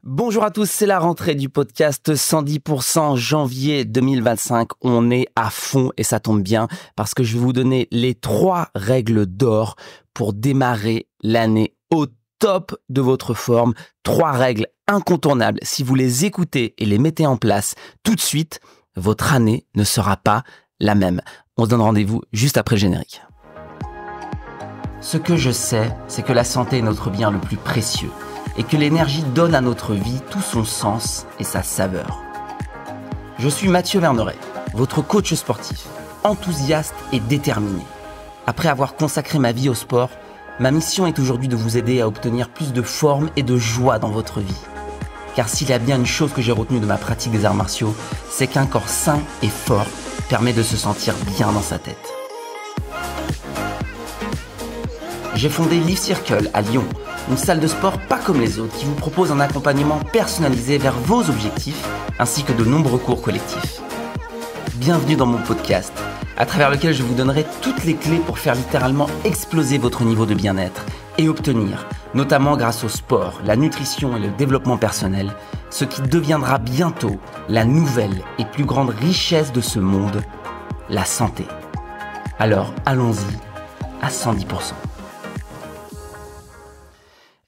Bonjour à tous, c'est la rentrée du podcast 110% janvier 2025. On est à fond et ça tombe bien parce que je vais vous donner les 3 règles d'or pour démarrer l'année au top de votre forme. 3 règles incontournables. Si vous les écoutez et les mettez en place tout de suite, votre année ne sera pas la même. On se donne rendez-vous juste après le générique. Ce que je sais, c'est que la santé est notre bien le plus précieux et que l'énergie donne à notre vie tout son sens et sa saveur. Je suis Mathieu Verneret, votre coach sportif, enthousiaste et déterminé. Après avoir consacré ma vie au sport, ma mission est aujourd'hui de vous aider à obtenir plus de forme et de joie dans votre vie. Car s'il y a bien une chose que j'ai retenue de ma pratique des arts martiaux, c'est qu'un corps sain et fort permet de se sentir bien dans sa tête. J'ai fondé Life Circle à Lyon, une salle de sport pas comme les autres qui vous propose un accompagnement personnalisé vers vos objectifs ainsi que de nombreux cours collectifs. Bienvenue dans mon podcast, à travers lequel je vous donnerai toutes les clés pour faire littéralement exploser votre niveau de bien-être et obtenir, notamment grâce au sport, la nutrition et le développement personnel, ce qui deviendra bientôt la nouvelle et plus grande richesse de ce monde, la santé. Alors allons-y à 110%.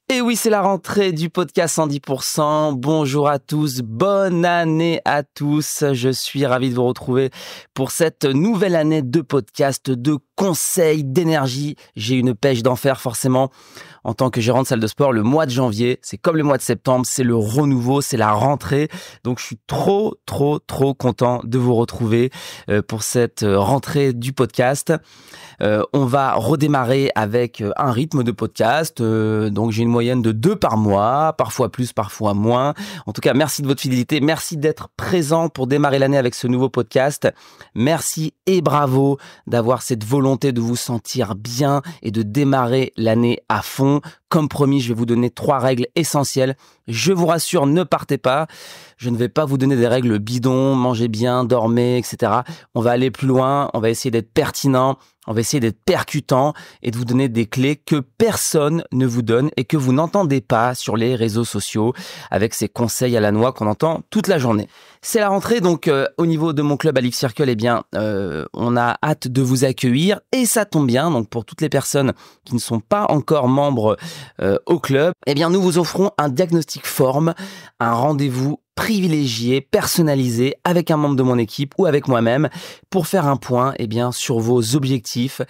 Et oui, c'est la rentrée du podcast 110%. Bonjour à tous, bonne année à tous. Je suis ravi de vous retrouver pour cette nouvelle année de podcast, de conseils, d'énergie. J'ai une pêche d'enfer forcément en tant que gérant de salle de sport. Le mois de janvier, c'est comme le mois de septembre, c'est le renouveau, c'est la rentrée. Donc je suis trop content de vous retrouver pour cette rentrée du podcast. On va redémarrer avec un rythme de podcast. Donc j'ai une moyenne de 2 par mois, parfois plus, parfois moins. En tout cas, merci de votre fidélité. Merci d'être présent pour démarrer l'année avec ce nouveau podcast. Merci et bravo d'avoir cette volonté de vous sentir bien et de démarrer l'année à fond. Comme promis, je vais vous donner 3 règles essentielles. Je vous rassure, ne partez pas. Je ne vais pas vous donner des règles bidons, mangez bien, dormez, etc. On va aller plus loin, on va essayer d'être pertinent, on va essayer d'être percutant et de vous donner des clés que personne ne vous donne et que vous n'entendez pas sur les réseaux sociaux avec ces conseils à la noix qu'on entend toute la journée. C'est la rentrée, donc au niveau de mon club à Life Circle, on a hâte de vous accueillir et ça tombe bien. Donc pour toutes les personnes qui ne sont pas encore membres au club, nous vous offrons un diagnostic forme, un rendez-vous privilégié, personnalisé avec un membre de mon équipe ou avec moi-même pour faire un point sur vos objectifs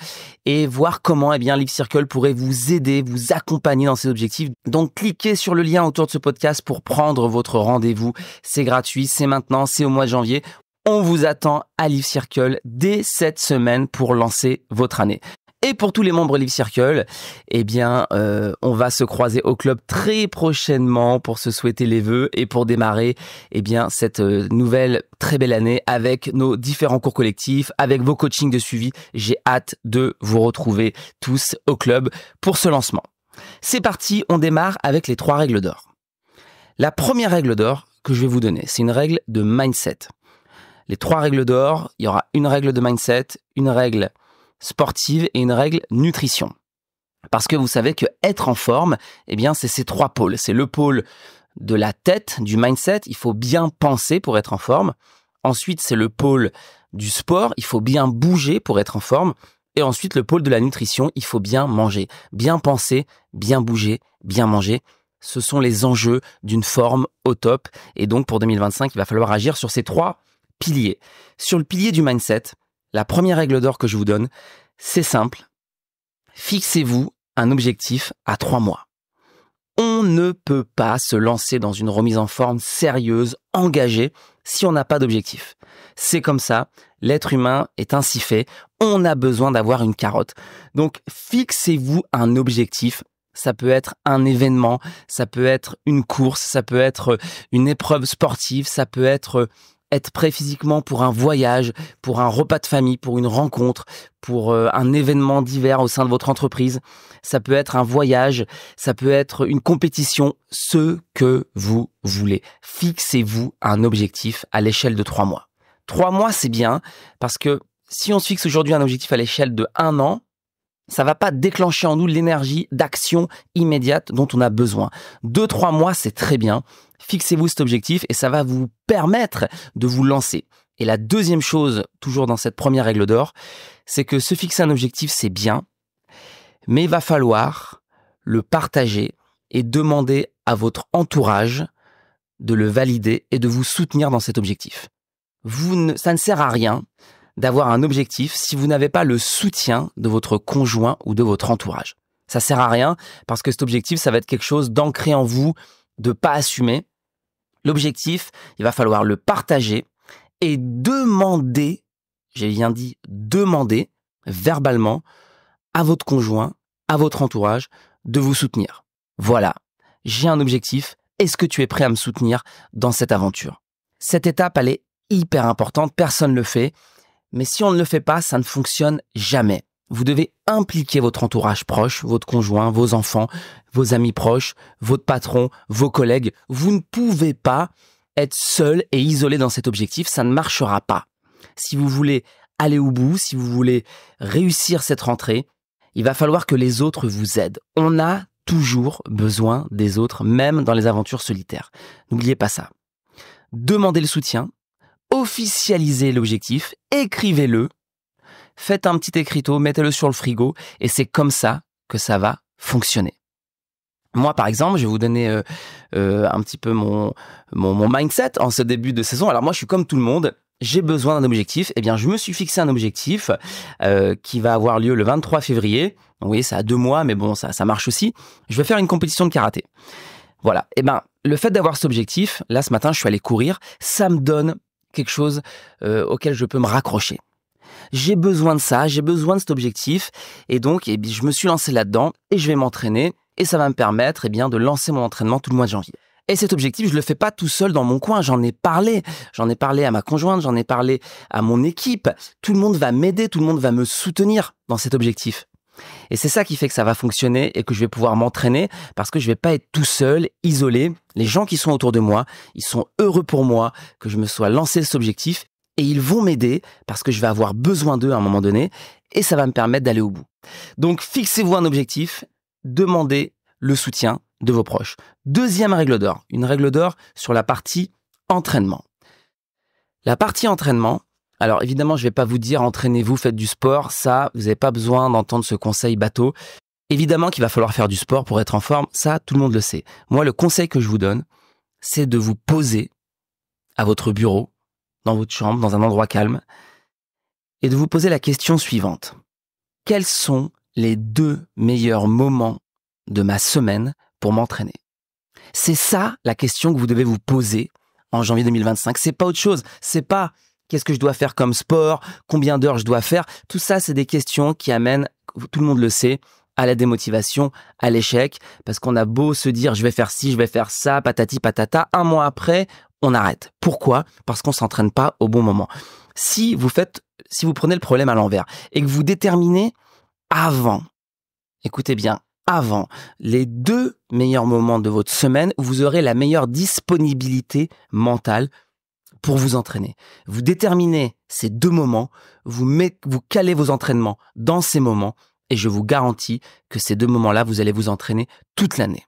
et voir comment Life Circle pourrait vous aider, vous accompagner dans ces objectifs. Donc cliquez sur le lien autour de ce podcast pour prendre votre rendez-vous. C'est gratuit, c'est maintenant, c'est au mois de janvier. On vous attend à Life Circle dès cette semaine pour lancer votre année. Et pour tous les membres Life Circle, on va se croiser au club très prochainement pour se souhaiter les vœux et pour démarrer cette nouvelle très belle année avec nos différents cours collectifs, avec vos coachings de suivi. J'ai hâte de vous retrouver tous au club pour ce lancement. C'est parti, on démarre avec les 3 règles d'or. La première règle d'or que je vais vous donner, c'est une règle de mindset. Les 3 règles d'or, il y aura une règle de mindset, une règle sportive et une règle nutrition. Parce que vous savez que être en forme, c'est ces 3 pôles. C'est le pôle de la tête, du mindset, il faut bien penser pour être en forme. Ensuite, c'est le pôle du sport, il faut bien bouger pour être en forme. Et ensuite, le pôle de la nutrition, il faut bien manger. Bien penser, bien bouger, bien manger. Ce sont les enjeux d'une forme au top. Et donc, pour 2025, il va falloir agir sur ces 3 piliers. Sur le pilier du mindset, la première règle d'or que je vous donne, c'est simple. Fixez-vous un objectif à 3 mois. On ne peut pas se lancer dans une remise en forme sérieuse, engagée, si on n'a pas d'objectif. C'est comme ça, l'être humain est ainsi fait, on a besoin d'avoir une carotte. Donc, fixez-vous un objectif. Ça peut être un événement, ça peut être une course, ça peut être une épreuve sportive, ça peut être prêt physiquement pour un voyage, pour un repas de famille, pour une rencontre, pour un événement divers au sein de votre entreprise. Ça peut être un voyage, ça peut être une compétition, ce que vous voulez. Fixez-vous un objectif à l'échelle de 3 mois. 3 mois, c'est bien parce que si on se fixe aujourd'hui un objectif à l'échelle de 1 an, ça va pas déclencher en nous l'énergie d'action immédiate dont on a besoin. 2-3 mois, c'est très bien. Fixez-vous cet objectif et ça va vous permettre de vous lancer. Et la deuxième chose, toujours dans cette première règle d'or, c'est que se fixer un objectif, c'est bien, mais il va falloir le partager et demander à votre entourage de le valider et de vous soutenir dans cet objectif. Ça ne sert à rien d'avoir un objectif si vous n'avez pas le soutien de votre conjoint ou de votre entourage. Ça sert à rien parce que cet objectif, ça va être quelque chose d'ancré en vous, de pas assumer. L'objectif, il va falloir le partager et demander, j'ai bien dit demander verbalement à votre conjoint, à votre entourage de vous soutenir. Voilà, j'ai un objectif. Est-ce que tu es prêt à me soutenir dans cette aventure? Cette étape, elle est hyper importante. Personne ne le fait. Mais si on ne le fait pas, ça ne fonctionne jamais. Vous devez impliquer votre entourage proche, votre conjoint, vos enfants, vos amis proches, votre patron, vos collègues. Vous ne pouvez pas être seul et isolé dans cet objectif. Ça ne marchera pas. Si vous voulez aller au bout, si vous voulez réussir cette rentrée, il va falloir que les autres vous aident. On a toujours besoin des autres, même dans les aventures solitaires. N'oubliez pas ça. Demandez le soutien, officialisez l'objectif, écrivez-le, faites un petit écriteau, mettez-le sur le frigo et c'est comme ça que ça va fonctionner. Moi, par exemple, je vais vous donner un petit peu mon mindset en ce début de saison. Alors moi, je suis comme tout le monde. J'ai besoin d'un objectif. Eh bien, je me suis fixé un objectif qui va avoir lieu le 23 février. Donc, vous voyez, ça a 2 mois, mais bon, ça marche aussi. Je vais faire une compétition de karaté. Voilà. Eh ben, le fait d'avoir cet objectif, là, ce matin, je suis allé courir. Ça me donne quelque chose auquel je peux me raccrocher. J'ai besoin de ça, j'ai besoin de cet objectif. Et donc, je me suis lancé là-dedans et je vais m'entraîner. Et ça va me permettre de lancer mon entraînement tout le mois de janvier. Et cet objectif, je le fais pas tout seul dans mon coin. J'en ai parlé à ma conjointe, j'en ai parlé à mon équipe. Tout le monde va m'aider, tout le monde va me soutenir dans cet objectif. Et c'est ça qui fait que ça va fonctionner et que je vais pouvoir m'entraîner parce que je vais pas être tout seul, isolé. Les gens qui sont autour de moi, ils sont heureux pour moi que je me sois lancé cet objectif et ils vont m'aider parce que je vais avoir besoin d'eux à un moment donné et ça va me permettre d'aller au bout. Donc, fixez-vous un objectif, demandez le soutien de vos proches. Deuxième règle d'or, une règle d'or sur la partie entraînement. La partie entraînement, alors évidemment, je ne vais pas vous dire entraînez-vous, faites du sport, ça, vous n'avez pas besoin d'entendre ce conseil bateau. Évidemment qu'il va falloir faire du sport pour être en forme, ça, tout le monde le sait. Moi, le conseil que je vous donne, c'est de vous poser à votre bureau, dans votre chambre, dans un endroit calme, et de vous poser la question suivante. Quels sont les 2 meilleurs moments de ma semaine pour m'entraîner? C'est ça la question que vous devez vous poser en janvier 2025. C'est pas autre chose. C'est pas qu'est-ce que je dois faire comme sport, combien d'heures je dois faire. Tout ça, c'est des questions qui amènent, tout le monde le sait, à la démotivation, à l'échec, parce qu'on a beau se dire je vais faire ci, je vais faire ça, patati patata, 1 mois après, on arrête. Pourquoi? Parce qu'on s'entraîne pas au bon moment. Si vous prenez le problème à l'envers et que vous déterminez avant, écoutez bien, avant les 2 meilleurs moments de votre semaine où vous aurez la meilleure disponibilité mentale pour vous entraîner. Vous déterminez ces 2 moments, vous calez vos entraînements dans ces moments et je vous garantis que ces 2 moments-là, vous allez vous entraîner toute l'année.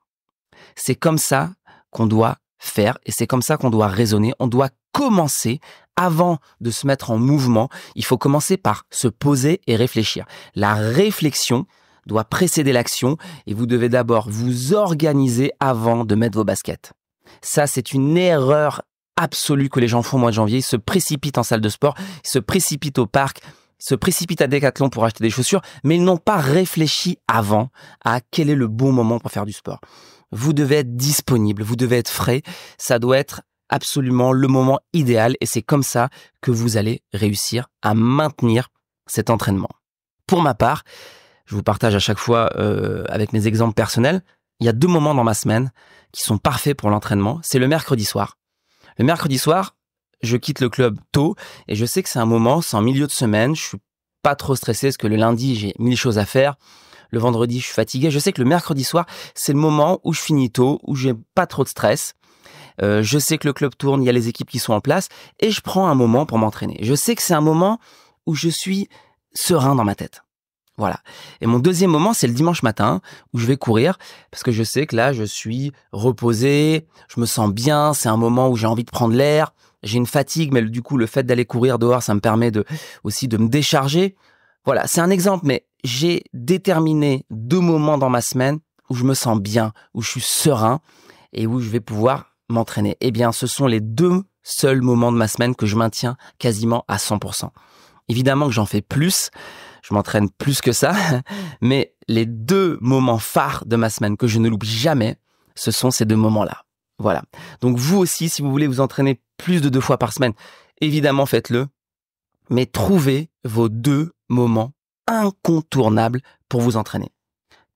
C'est comme ça qu'on doit faire et c'est comme ça qu'on doit raisonner. On doit commencer avant de se mettre en mouvement. Il faut commencer par se poser et réfléchir. La réflexion doit précéder l'action et vous devez d'abord vous organiser avant de mettre vos baskets. Ça, c'est une erreur absolue que les gens font au mois de janvier. Ils se précipitent en salle de sport, ils se précipitent au parc, ils se précipitent à Decathlon pour acheter des chaussures, mais ils n'ont pas réfléchi avant à quel est le bon moment pour faire du sport. Vous devez être disponible, vous devez être frais, ça doit être absolument le moment idéal et c'est comme ça que vous allez réussir à maintenir cet entraînement. Pour ma part, je vous partage à chaque fois avec mes exemples personnels, il y a 2 moments dans ma semaine qui sont parfaits pour l'entraînement. C'est le mercredi soir. Le mercredi soir, je quitte le club tôt et je sais que c'est un moment, c'est en milieu de semaine, je suis pas trop stressé parce que le lundi, j'ai 1000 choses à faire. Le vendredi, je suis fatigué. Je sais que le mercredi soir, c'est le moment où je finis tôt, où j'ai pas trop de stress. Je sais que le club tourne, il y a les équipes qui sont en place et je prends un moment pour m'entraîner. Je sais que c'est un moment où je suis serein dans ma tête. Voilà. Et mon deuxième moment, c'est le dimanche matin où je vais courir parce que je sais que là, je suis reposé, je me sens bien, c'est un moment où j'ai envie de prendre l'air, j'ai une fatigue, mais du coup, le fait d'aller courir dehors, ça me permet aussi de me décharger. Voilà, c'est un exemple, mais j'ai déterminé 2 moments dans ma semaine où je me sens bien, où je suis serein et où je vais pouvoir m'entraîner. Eh bien, ce sont les 2 seuls moments de ma semaine que je maintiens quasiment à 100%. Évidemment que j'en fais plus, je m'entraîne plus que ça, mais les 2 moments phares de ma semaine que je ne l'oublie jamais, ce sont ces 2 moments-là. Voilà. Donc vous aussi, si vous voulez vous entraîner plus de 2 fois par semaine, évidemment faites-le, mais trouvez vos 2 moments incontournables pour vous entraîner.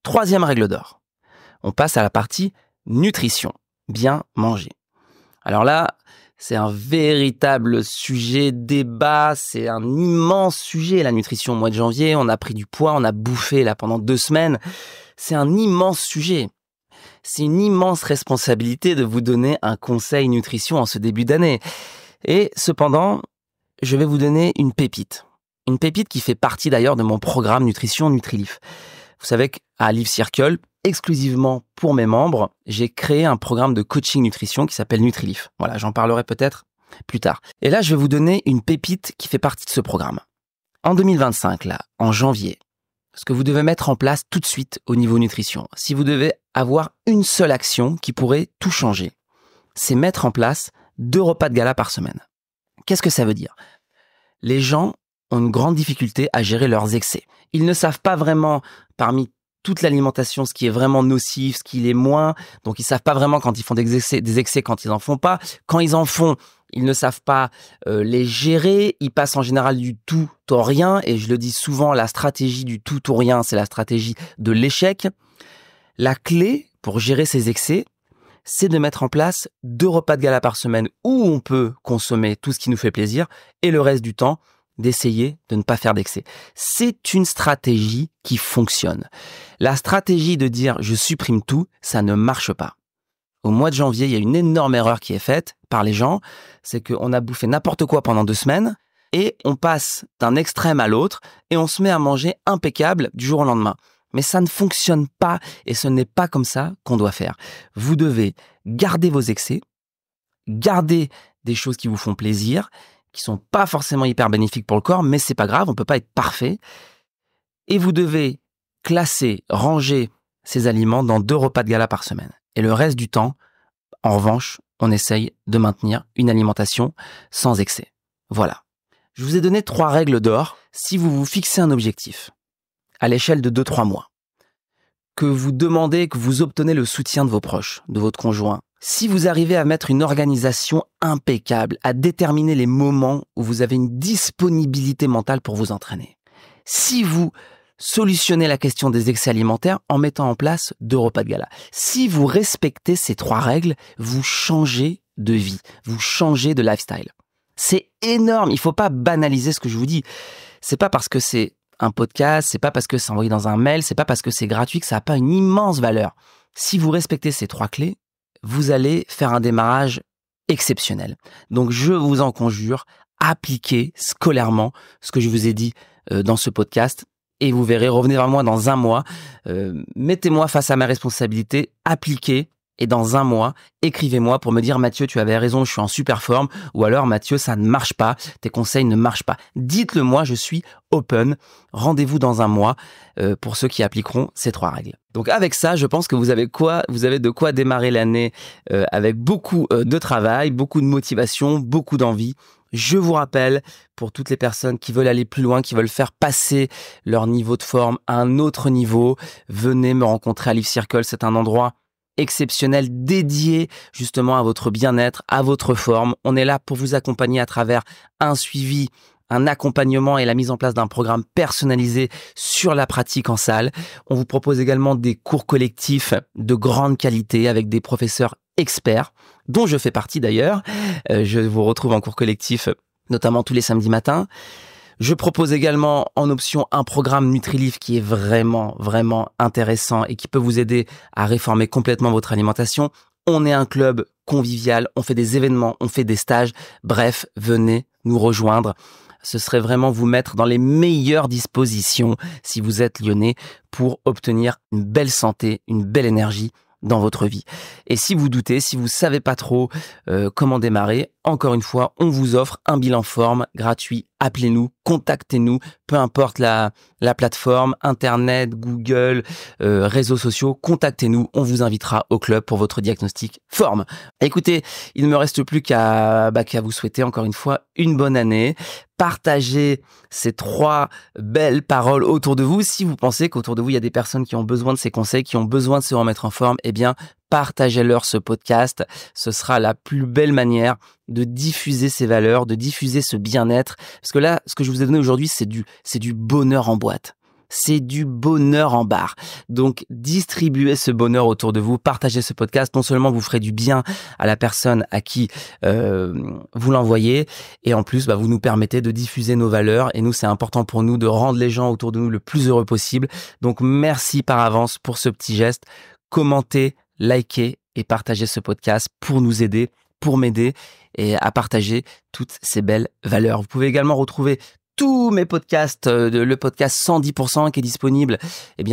3e règle d'or. On passe à la partie nutrition. Bien manger. Alors là, c'est un véritable sujet débat, c'est un immense sujet, la nutrition. Au mois de janvier, on a pris du poids, on a bouffé là pendant 2 semaines. C'est un immense sujet. C'est une immense responsabilité de vous donner un conseil nutrition en ce début d'année. Et cependant, je vais vous donner une pépite. Une pépite qui fait partie d'ailleurs de mon programme Nutrition Nutrilif. Vous savez qu'à Live Circle, exclusivement pour mes membres, j'ai créé un programme de coaching nutrition qui s'appelle Nutrilif. Voilà, j'en parlerai peut-être plus tard. Et là, je vais vous donner une pépite qui fait partie de ce programme. En 2025, là, en janvier, ce que vous devez mettre en place tout de suite au niveau nutrition, si vous devez avoir une seule action qui pourrait tout changer, c'est mettre en place 2 repas de gala par semaine. Qu'est-ce que ça veut dire ? Les gens ont une grande difficulté à gérer leurs excès. Ils ne savent pas vraiment, parmi toute l'alimentation, ce qui est vraiment nocif, ce qui l'est moins. Donc, ils savent pas vraiment quand ils font des excès quand ils en font pas. Quand ils en font, ils ne savent pas les gérer. Ils passent en général du tout au rien. Et je le dis souvent, la stratégie du tout au rien, c'est la stratégie de l'échec. La clé pour gérer ces excès, c'est de mettre en place 2 repas de gala par semaine où on peut consommer tout ce qui nous fait plaisir et le reste du temps, d'essayer de ne pas faire d'excès. C'est une stratégie qui fonctionne. La stratégie de dire je supprime tout, ça ne marche pas. Au mois de janvier, il y a une énorme erreur qui est faite par les gens, c'est qu'on a bouffé n'importe quoi pendant 2 semaines et on passe d'un extrême à l'autre et on se met à manger impeccable du jour au lendemain. Mais ça ne fonctionne pas et ce n'est pas comme ça qu'on doit faire. Vous devez garder vos excès, garder des choses qui vous font plaisir, qui sont pas forcément hyper bénéfiques pour le corps, mais c'est pas grave, on peut pas être parfait. Et vous devez classer, ranger ces aliments dans 2 repas de gala par semaine. Et le reste du temps, en revanche, on essaye de maintenir une alimentation sans excès. Voilà. Je vous ai donné 3 règles d'or si vous vous fixez un objectif à l'échelle de 2-3 mois, que vous demandez, que vous obtenez le soutien de vos proches, de votre conjoint. Si vous arrivez à mettre une organisation impeccable, à déterminer les moments où vous avez une disponibilité mentale pour vous entraîner, si vous solutionnez la question des excès alimentaires en mettant en place 2 repas de gala, si vous respectez ces 3 règles, vous changez de vie, vous changez de lifestyle. C'est énorme, il ne faut pas banaliser ce que je vous dis. C'est pas parce que c'est un podcast, c'est pas parce que c'est envoyé dans un mail, c'est pas parce que c'est gratuit que ça n'a pas une immense valeur. Si vous respectez ces 3 clés, vous allez faire un démarrage exceptionnel. Donc, je vous en conjure, appliquez scolairement ce que je vous ai dit dans ce podcast et vous verrez, revenez vers moi dans 1 mois, mettez-moi face à ma responsabilité, appliquez et dans 1 mois, écrivez-moi pour me dire « Mathieu, tu avais raison, je suis en super forme » ou alors « Mathieu, ça ne marche pas, tes conseils ne marchent pas ». Dites-le moi, je suis open. Rendez-vous dans 1 mois pour ceux qui appliqueront ces 3 règles. Donc avec ça, je pense que vous avez de quoi démarrer l'année avec beaucoup de travail, beaucoup de motivation, beaucoup d'envie. Je vous rappelle, pour toutes les personnes qui veulent aller plus loin, qui veulent faire passer leur niveau de forme à un autre niveau, venez me rencontrer à Live Circle, c'est un endroit exceptionnel dédié justement à votre bien-être, à votre forme. On est là pour vous accompagner à travers un suivi, un accompagnement et la mise en place d'un programme personnalisé sur la pratique en salle. On vous propose également des cours collectifs de grande qualité avec des professeurs experts, dont je fais partie d'ailleurs. Je vous retrouve en cours collectif, notamment tous les samedis matins. Je propose également en option un programme Nutrilif qui est vraiment, vraiment intéressant et qui peut vous aider à réformer complètement votre alimentation. On est un club convivial, on fait des événements, on fait des stages. Bref, venez nous rejoindre. Ce serait vraiment vous mettre dans les meilleures dispositions si vous êtes lyonnais pour obtenir une belle santé, une belle énergie dans votre vie. Et si vous doutez, si vous savez pas trop comment démarrer, encore une fois, on vous offre un bilan forme gratuit. Appelez-nous, contactez-nous, peu importe la plateforme, Internet, Google, réseaux sociaux, contactez-nous, on vous invitera au club pour votre diagnostic forme. Écoutez, il ne me reste plus qu'à vous souhaiter encore une fois une bonne année. Partagez ces 3 belles paroles autour de vous. Si vous pensez qu'autour de vous, il y a des personnes qui ont besoin de ces conseils, qui ont besoin de se remettre en forme, eh bien, partagez-leur ce podcast. Ce sera la plus belle manière de diffuser ces valeurs, de diffuser ce bien-être. Parce que là, ce que je vous ai donné aujourd'hui, c'est du bonheur en boîte. C'est du bonheur en barre. Donc, distribuez ce bonheur autour de vous, partagez ce podcast. Non seulement vous ferez du bien à la personne à qui vous l'envoyez, et en plus, vous nous permettez de diffuser nos valeurs. Et nous, c'est important pour nous de rendre les gens autour de nous le plus heureux possible. Donc, merci par avance pour ce petit geste. Commentez, likez et partagez ce podcast pour nous aider, pour m'aider et à partager toutes ces belles valeurs. Vous pouvez également retrouver tous mes podcasts, le podcast 110% qui est disponible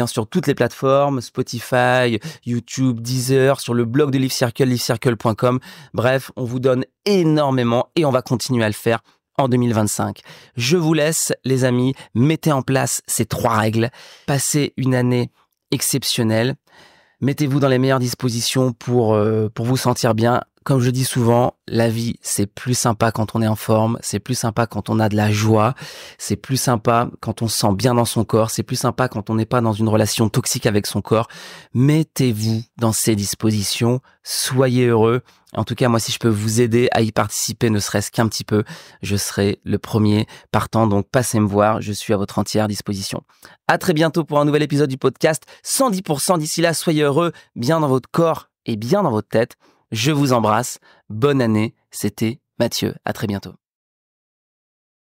sur toutes les plateformes, Spotify, YouTube, Deezer, sur le blog de Life Circle, livecircle.com. Bref, on vous donne énormément et on va continuer à le faire en 2025. Je vous laisse, les amis, mettez en place ces 3 règles. Passez une année exceptionnelle. Mettez-vous dans les meilleures dispositions pour vous sentir bien. Comme je dis souvent, la vie, c'est plus sympa quand on est en forme, c'est plus sympa quand on a de la joie, c'est plus sympa quand on se sent bien dans son corps, c'est plus sympa quand on n'est pas dans une relation toxique avec son corps. Mettez-vous dans ces dispositions, soyez heureux. En tout cas, moi, si je peux vous aider à y participer, ne serait-ce qu'un petit peu, je serai le premier partant. Donc, passez me voir, je suis à votre entière disposition. À très bientôt pour un nouvel épisode du podcast 110%. D'ici là, soyez heureux, bien dans votre corps et bien dans votre tête. Je vous embrasse. Bonne année. C'était Mathieu. À très bientôt.